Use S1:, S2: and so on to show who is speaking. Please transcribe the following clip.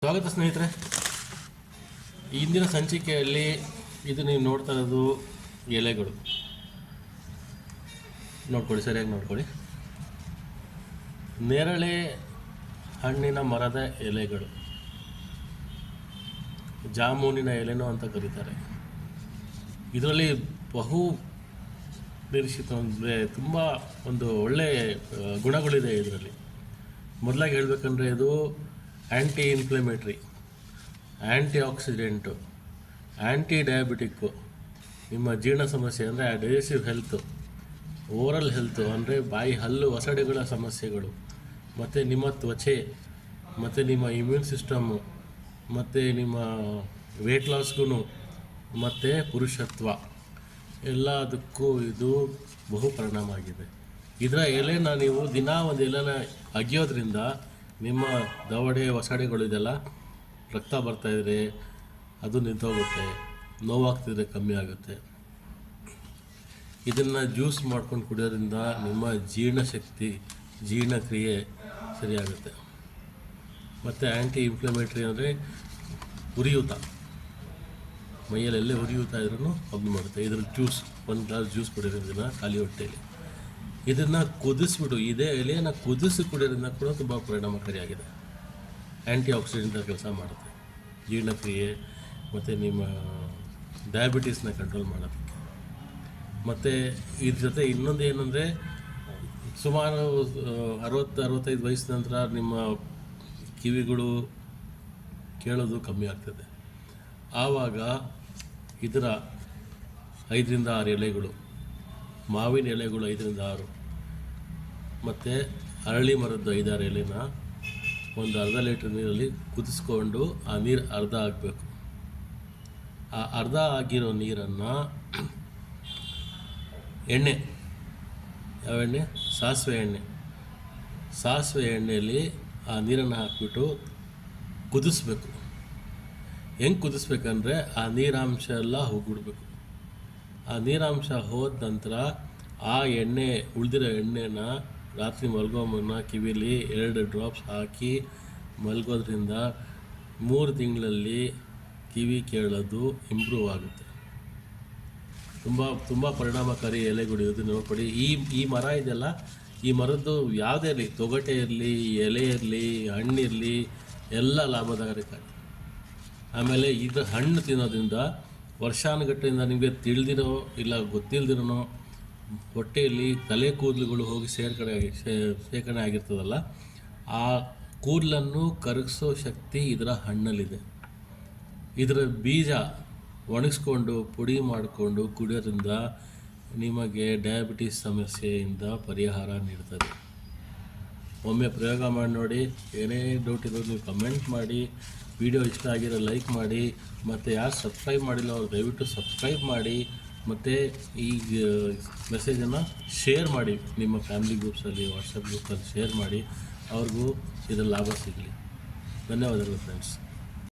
S1: ಸ್ವಾಗತ ಸ್ನೇಹಿತರೆ. ಇಂದಿನ ಸಂಚಿಕೆಯಲ್ಲಿ ಇದು ನೀವು ನೋಡ್ತಾ ಇರೋದು ಎಲೆಗಳು. ನೋಡ್ಕೊಳ್ಳಿ, ಸರಿಯಾಗಿ ನೋಡ್ಕೊಳ್ಳಿ. ನೇರಳೆ ಹಣ್ಣಿನ ಮರದ ಎಲೆಗಳು, ಜಾಮೂನಿನ ಎಲೆನೋ ಅಂತ ಕರೀತಾರೆ. ಇದರಲ್ಲಿ ಬಹು ನಿರೀಕ್ಷಿತ ಅಂದರೆ ತುಂಬ ಒಂದು ಒಳ್ಳೆಯ ಗುಣಗಳಿದೆ ಇದರಲ್ಲಿ. ಮೊದಲಾಗಿ ಹೇಳಬೇಕಂದ್ರೆ ಇದು ಆ್ಯಂಟಿ ಇನ್ಫ್ಲಮೇಟ್ರಿ, ಆ್ಯಂಟಿ ಆಕ್ಸಿಡೆಂಟು, ಆ್ಯಂಟಿ ಡಯಾಬಿಟಿಕ್ಕು, ನಿಮ್ಮ ಜೀರ್ಣ ಸಮಸ್ಯೆ ಅಂದರೆ ಡೈಜೆಸ್ಟಿವ್ ಹೆಲ್ತು, ಓರಲ್ ಹೆಲ್ತು ಅಂದರೆ ಬಾಯಿ ಹಲ್ಲು ಒಸಡೆಗಳ ಸಮಸ್ಯೆಗಳು, ಮತ್ತು ನಿಮ್ಮ ತ್ವಚೆ, ಮತ್ತು ನಿಮ್ಮ ಇಮ್ಯೂನ್ ಸಿಸ್ಟಮ್ಮು, ಮತ್ತು ನಿಮ್ಮ ವೇಟ್ ಲಾಸ್ಗೂ, ಮತ್ತು ಪುರುಷತ್ವ ಎಲ್ಲದಕ್ಕೂ ಇದು ಬಹು ಪರಿಣಾಮ ಆಗಿದೆ. ಇದರ ಎಲೆನ ನೀವು ದಿನ ಒಂದು ಎಲೆನ ಅಗಿಯೋದ್ರಿಂದ ನಿಮ್ಮ ದವಡೆ ಒಸಡೆಗಳು ಇದೆಲ್ಲ ರಕ್ತ ಬರ್ತಾಯಿದ್ರೆ ಅದು ನಿಂತೋಗುತ್ತೆ, ನೋವಾಗ್ತಿದ್ರೆ ಕಮ್ಮಿ ಆಗುತ್ತೆ. ಇದನ್ನು ಜ್ಯೂಸ್ ಮಾಡ್ಕೊಂಡು ಕುಡಿಯೋದ್ರಿಂದ ನಿಮ್ಮ ಜೀರ್ಣಶಕ್ತಿ, ಜೀರ್ಣಕ್ರಿಯೆ ಸರಿಯಾಗುತ್ತೆ. ಮತ್ತು ಆ್ಯಂಟಿ ಇನ್ಫ್ಲಮೇಟ್ರಿ ಅಂದರೆ ಉರಿಯೂತ, ಮೈಯಲ್ಲೆಲ್ಲೇ ಉರಿಯೂತ ಇದ್ರೂ ಕಮ್ಮಿ ಮಾಡುತ್ತೆ. ಇದ್ರ ಜ್ಯೂಸ್, ಒಂದು ಗ್ಲಾಸ್ ಜ್ಯೂಸ್ ಕುಡಿಯೋದ್ರಿಂದ ಖಾಲಿ ಹೊಟ್ಟೆಯಲ್ಲಿ ಇದನ್ನು ಕುದಿಸ್ಬಿಟ್ಟು, ಇದೇ ಎಲೆಯನ್ನು ಕುದಿಸಿ ಕುಡಿಯೋದ್ರಿಂದ ಕೂಡ ತುಂಬ ಪರಿಣಾಮಕಾರಿಯಾಗಿದೆ. ಆ್ಯಂಟಿ ಆಕ್ಸಿಡೆಂಟ್ ಕೆಲಸ ಮಾಡುತ್ತೆ, ಜೀರ್ಣಕ್ರಿಯೆ ಮತ್ತು ನಿಮ್ಮ ಡಯಾಬಿಟೀಸ್ನ ಕಂಟ್ರೋಲ್ ಮಾಡೋದಕ್ಕೆ. ಮತ್ತು ಇದ್ರ ಜೊತೆ ಇನ್ನೊಂದು ಏನಂದರೆ, ಸುಮಾರು 60-65 ವಯಸ್ಸಿನ ನಂತರ ನಿಮ್ಮ ಕಿವಿಗಳು ಕೇಳೋದು ಕಮ್ಮಿ ಆಗ್ತದೆ. ಆವಾಗ ಇದರ 5-6 ಎಲೆಗಳು, ಮಾವಿನ ಎಲೆಗಳು 5-6, ಮತ್ತು ಅರಳಿ ಮರದ್ದು 5-6 ಎಲೆನ ಒಂದು ಅರ್ಧ ಲೀಟ್ರ್ ನೀರಲ್ಲಿ ಕುದಿಸ್ಕೊಂಡು ಆ ನೀರು ಅರ್ಧ ಆಗಬೇಕು. ಆ ಅರ್ಧ ಆಗಿರೋ ನೀರನ್ನು ಎಣ್ಣೆ, ಯಾವ ಎಣ್ಣೆ? ಸಾಸಿವೆ ಎಣ್ಣೆಯಲ್ಲಿ ಆ ನೀರನ್ನು ಹಾಕಿಬಿಟ್ಟು ಕುದಿಸ್ಬೇಕು. ಹೆಂಗೆ ಕುದಿಸ್ಬೇಕಂದ್ರೆ ಆ ನೀರಾಂಶ ಎಲ್ಲ ಹೋಗ್ಬಿಡ್ಬೇಕು. ಆ ನೀರಾಂಶ ಹೋದ ನಂತರ ಆ ಎಣ್ಣೆ, ಉಳಿದಿರೋ ಎಣ್ಣೆನ ರಾತ್ರಿ ಮಲಗೋ ಮುನ್ನ ಕಿವಿಲಿ 2 ಡ್ರಾಪ್ಸ್ ಹಾಕಿ ಮಲಗೋದ್ರಿಂದ 3 ತಿಂಗಳಲ್ಲಿ ಕಿವಿ ಕೇಳೋದು ಇಂಪ್ರೂವ್ ಆಗುತ್ತೆ. ತುಂಬ ಪರಿಣಾಮಕಾರಿ ಎಲೆಗಳು ಇದು. ನೋಡ್ಕೊಡಿ, ಈ ಮರ ಇದೆಯಲ್ಲ, ಈ ಮರದ್ದು ಯಾವುದೇ ಇರಲಿ, ತೊಗಟೆ ಇರಲಿ, ಎಲೆ ಇರಲಿ, ಹಣ್ಣಿರಲಿ, ಎಲ್ಲ ಲಾಭದಾಯಕ. ಆಮೇಲೆ ಇದು ಹಣ್ಣು ತಿನ್ನೋದ್ರಿಂದ ವರ್ಷಾನುಗಟ್ಟಲೆಯಿಂದ ನಿಮಗೆ ತಿಳಿದಿರೋ ಇಲ್ಲ ಗೊತ್ತಿಲ್ದಿರೋ ಹೊಟ್ಟೆಯಲ್ಲಿ ತಲೆ ಕೂದಲುಗಳು ಹೋಗಿ ಶೇಖರಣೆ ಆಗಿರ್ತದಲ್ಲ, ಆ ಕೂದಲನ್ನು ಕರಗಿಸೋ ಶಕ್ತಿ ಇದರ ಹಣ್ಣಲ್ಲಿದೆ. ಇದರ ಬೀಜ ಒಣಗಿಸ್ಕೊಂಡು ಪುಡಿ ಮಾಡಿಕೊಂಡು ಕುಡಿಯೋದ್ರಿಂದ ನಿಮಗೆ ಡಯಾಬಿಟೀಸ್ ಸಮಸ್ಯೆಯಿಂದ ಪರಿಹಾರ ನೀಡ್ತದೆ. ಒಮ್ಮೆ ಪ್ರಯೋಗ ಮಾಡಿ ನೋಡಿ. ಏನೇ ಡೌಟ್ ಇರೋದು ನೀವು ಕಮೆಂಟ್ ಮಾಡಿ. ವಿಡಿಯೋ ಇಷ್ಟ ಆಗಿರೋ ಲೈಕ್ ಮಾಡಿ, ಮತ್ತು ಯಾರು ಸಬ್ಸ್ಕ್ರೈಬ್ ಮಾಡಿಲ್ಲ ಅವ್ರು ದಯವಿಟ್ಟು ಸಬ್ಸ್ಕ್ರೈಬ್ ಮಾಡಿ, ಮತ್ತು ಈ ಮೆಸೇಜನ್ನು ಶೇರ್ ಮಾಡಿ. ನಿಮ್ಮ ಫ್ಯಾಮಿಲಿ ಗ್ರೂಪ್ಸಲ್ಲಿ, ವಾಟ್ಸಪ್ ಗ್ರೂಪಲ್ಲಿ ಶೇರ್ ಮಾಡಿ, ಅವ್ರಿಗೂ ಇದರ ಲಾಭ ಸಿಗಲಿ. ಧನ್ಯವಾದಗಳು ಫ್ರೆಂಡ್ಸ್.